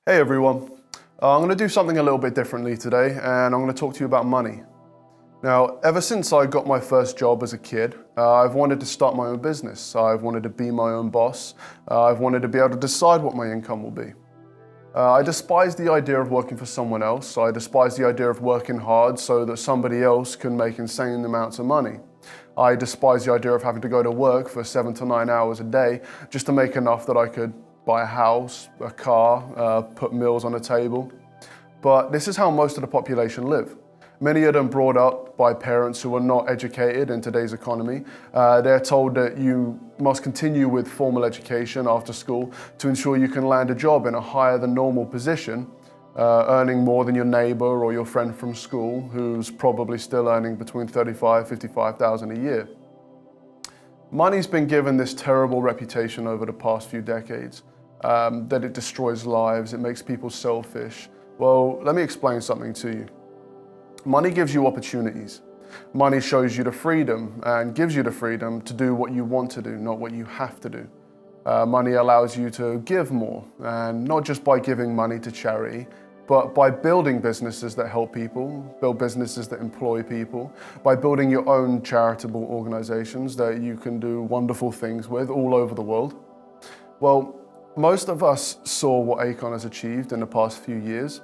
Hey everyone, I'm going to do something a little bit differently today, and I'm going to talk to you about money. Now, ever since I got my first job as a kid, I've wanted to start my own business. I've wanted to be my own boss. I've wanted to be able to decide what my income will be. I despise the idea of working for someone else. I despise the idea of working hard so that somebody else can make insane amounts of money. I despise the idea of having to go to work for 7 to 9 hours a day just to make enough that I could buy a house, a car, put meals on the table. But this is how most of the population live. Many of them brought up by parents who are not educated in today's economy. They're told that you must continue with formal education after school to ensure you can land a job in a higher than normal position, earning more than your neighbor or your friend from school who's probably still earning between $35,000 and $55,000 a year. Money's been given this terrible reputation over the past few decades, that it destroys lives, it makes people selfish. Well, let me explain something to you. Money gives you opportunities. Money shows you the freedom and gives you the freedom to do what you want to do, not what you have to do. Money allows you to give more, and not just by giving money to charity, but by building businesses that help people, build businesses that employ people, by building your own charitable organizations that you can do wonderful things with all over the world. Well, most of us saw what Akon has achieved in the past few years.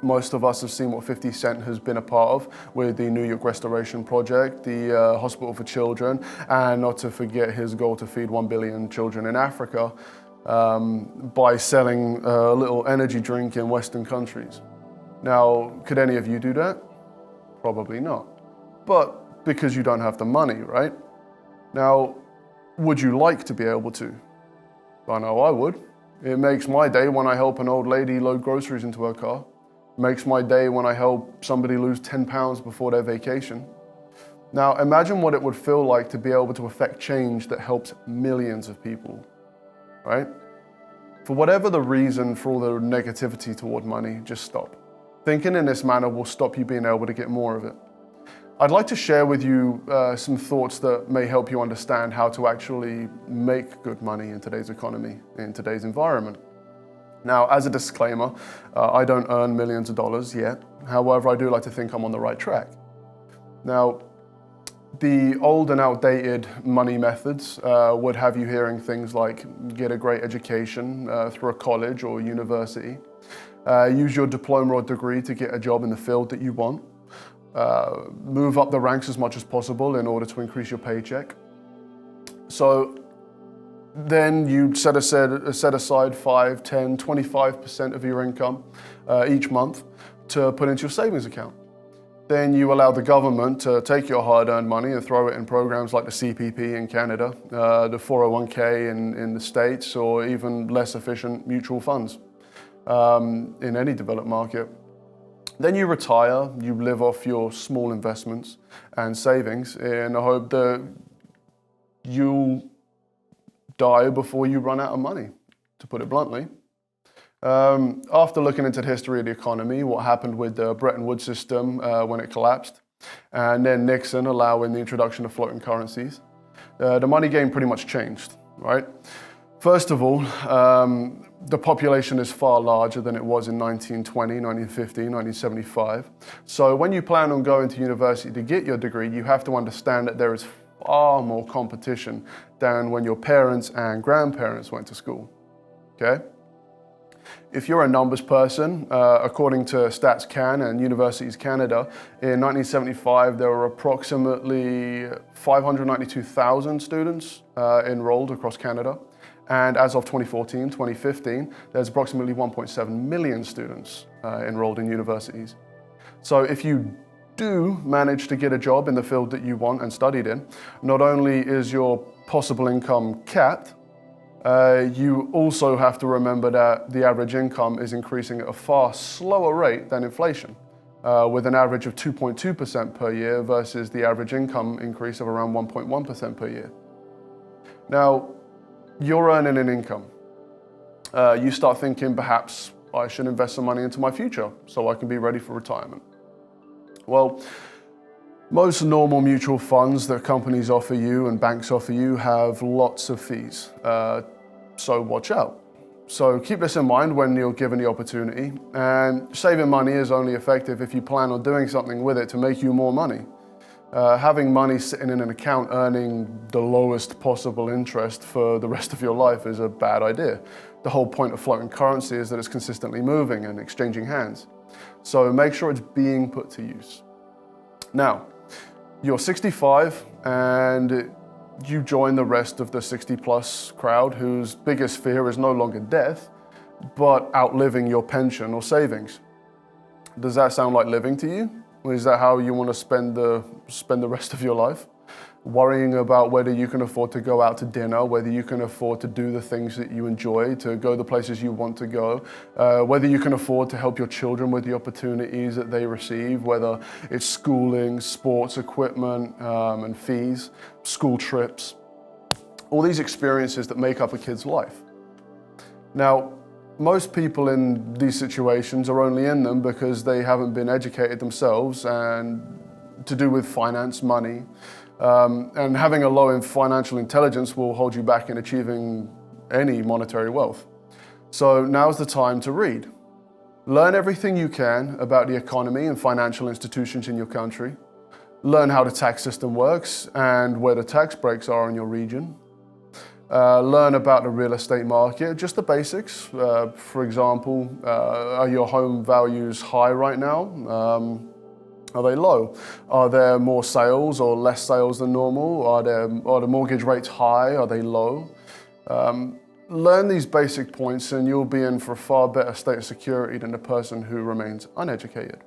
Most of us have seen what 50 Cent has been a part of with the New York Restoration Project, the Hospital for Children, and not to forget his goal to feed 1 billion children in Africa by selling a little energy drink in Western countries. Now, could any of you do that? Probably not. But because you don't have the money, right? Now, would you like to be able to? I know I would. It makes my day when I help an old lady load groceries into her car. It makes my day when I help somebody lose 10 pounds before their vacation. Now, imagine what it would feel like to be able to affect change that helps millions of people, right? For whatever the reason for all the negativity toward money, just stop. Thinking in this manner will stop you being able to get more of it. I'd like to share with you some thoughts that may help you understand how to actually make good money in today's economy, in today's environment. Now, as a disclaimer, I don't earn millions of dollars yet. However, I do like to think I'm on the right track. Now, the old and outdated money methods would have you hearing things like get a great education through a college or university, use your diploma or degree to get a job in the field that you want, move up the ranks as much as possible in order to increase your paycheck. So then you set aside 5, 10, 25% of your income each month to put into your savings account. Then you allow the government to take your hard-earned money and throw it in programs like the CPP in Canada, the 401k in the States, or even less efficient mutual funds in any developed market. Then you retire, you live off your small investments and savings in the hope that you'll die before you run out of money, to put it bluntly. After looking into the history of the economy, what happened with the Bretton Woods system when it collapsed, and then Nixon allowing the introduction of floating currencies, the money game pretty much changed, right? First of all, the population is far larger than it was in 1920, 1950, 1975. So when you plan on going to university to get your degree, you have to understand that there is far more competition than when your parents and grandparents went to school, okay? If you're a numbers person, according to Stats Can and Universities Canada, in 1975 there were approximately 592,000 students enrolled across Canada. And as of 2014, 2015, there's approximately 1.7 million students enrolled in universities. So if you do manage to get a job in the field that you want and studied in, not only is your possible income capped, you also have to remember that the average income is increasing at a far slower rate than inflation, with an average of 2.2% per year versus the average income increase of around 1.1% per year. Now, you're earning an income. You start thinking, perhaps I should invest some money into my future so I can be ready for retirement. Well, most normal mutual funds that companies offer you and banks offer you have lots of fees. So watch out. So keep this in mind when you're given the opportunity. And saving money is only effective if you plan on doing something with it to make you more money. Having money sitting in an account earning the lowest possible interest for the rest of your life is a bad idea. The whole point of floating currency is that it's consistently moving and exchanging hands. So make sure it's being put to use. Now, you're 65 and you join the rest of the 60+ crowd whose biggest fear is no longer death, but outliving your pension or savings. Does that sound like living to you? Or is that how you want to spend the rest of your life? Worrying about whether you can afford to go out to dinner, whether you can afford to do the things that you enjoy, to go the places you want to go, whether you can afford to help your children with the opportunities that they receive, whether it's schooling, sports equipment, and fees, school trips, all these experiences that make up a kid's life. Now, most people in these situations are only in them because they haven't been educated themselves and to do with finance, money, and having a low in financial intelligence will hold you back in achieving any monetary wealth. So now's the time to read. Learn everything you can about the economy and financial institutions in your country. Learn how the tax system works and where the tax breaks are in your region. Learn about the real estate market, just the basics. For example, are your home values high right now? Are they low? Are there more sales or less sales than normal? Are the mortgage rates high? Are they low? Learn these basic points and you'll be in for a far better state of security than the person who remains uneducated.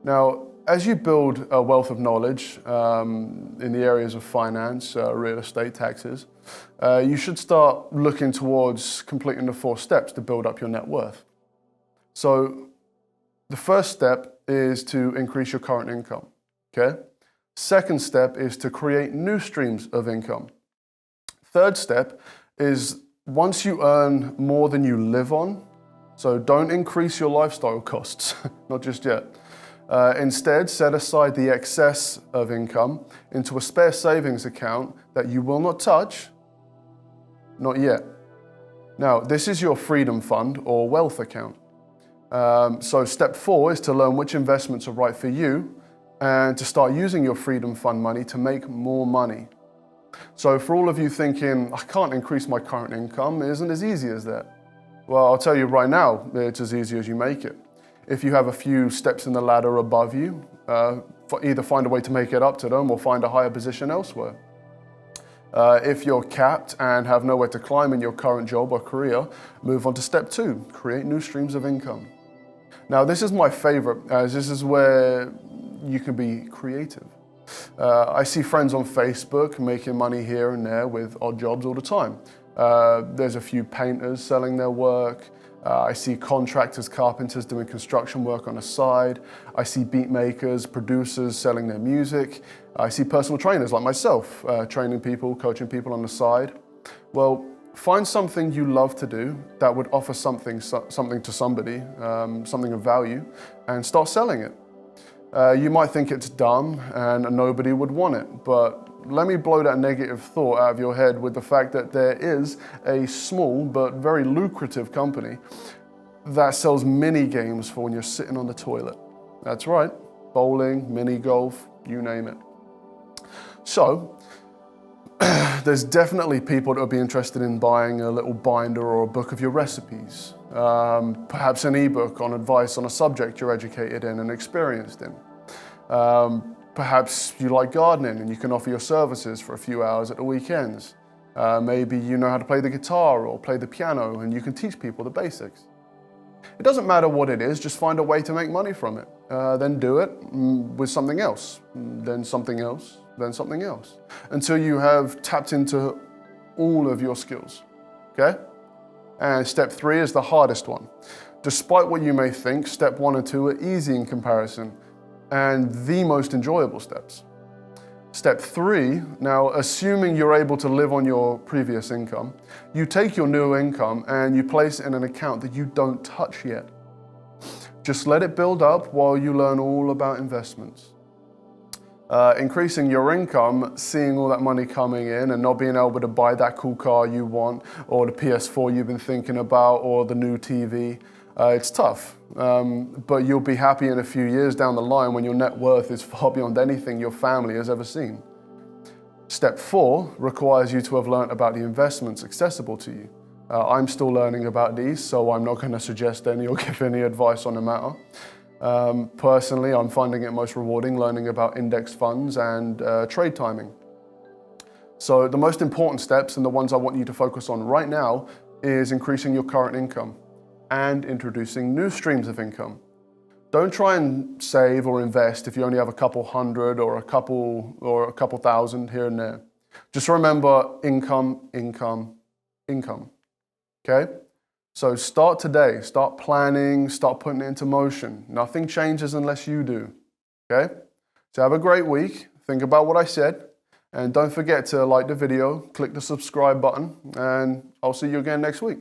Now, as you build a wealth of knowledge in the areas of finance, real estate, taxes, you should start looking towards completing the 4 steps to build up your net worth. So the first step is to increase your current income, okay? Second step is to create new streams of income. Third step is once you earn more than you live on, so don't increase your lifestyle costs, not just yet. Instead, set aside the excess of income into a spare savings account that you will not touch, not yet. Now, this is your freedom fund or wealth account. So step 4 is to learn which investments are right for you and to start using your freedom fund money to make more money. So for all of you thinking, I can't increase my current income, it isn't as easy as that. Well, I'll tell you right now, it's as easy as you make it. If you have a few steps in the ladder above you, either find a way to make it up to them or find a higher position elsewhere. If you're capped and have nowhere to climb in your current job or career, move on to step 2, create new streams of income. Now, this is my favorite, as this is where you can be creative. I see friends on Facebook making money here and there with odd jobs all the time. There's a few painters selling their work. I see contractors, carpenters doing construction work on the side. I see beat makers, producers selling their music. I see personal trainers like myself, training people, coaching people on the side. Well, find something you love to do that would offer something to somebody, something of value, and start selling it. You might think it's dumb and nobody would want it, but let me blow that negative thought out of your head with the fact that there is a small but very lucrative company that sells mini games for when you're sitting on the toilet. That's right, bowling, mini golf, you name it. So, there's definitely people that would be interested in buying a little binder or a book of your recipes, perhaps an ebook on advice on a subject you're educated in and experienced in. Perhaps you like gardening and you can offer your services for a few hours at the weekends. Maybe you know how to play the guitar or play the piano and you can teach people the basics. It doesn't matter what it is, just find a way to make money from it. Then do it with something else, then something else, then something else, until you have tapped into all of your skills, okay? And step 3 is the hardest one. Despite what you may think, step 1 and 2 are easy in comparison and the most enjoyable steps. Step 3, now assuming you're able to live on your previous income, you take your new income and you place it in an account that you don't touch yet. Just let it build up while you learn all about investments. Increasing your income, seeing all that money coming in and not being able to buy that cool car you want, or the PS4 you've been thinking about, or the new TV, it's tough. But you'll be happy in a few years down the line when your net worth is far beyond anything your family has ever seen. Step 4 requires you to have learnt about the investments accessible to you. I'm still learning about these, so I'm not going to suggest any or give any advice on the matter. Personally, I'm finding it most rewarding learning about index funds and trade timing. So the most important steps, and the ones I want you to focus on right now, is increasing your current income and introducing new streams of income. Don't try and save or invest if you only have a couple hundred or a couple thousand here and there. Just remember income, income, income. Okay? So start today, start planning, start putting it into motion. Nothing changes unless you do. Okay? So have a great week. Think about what I said. And don't forget to like the video, click the subscribe button, and I'll see you again next week.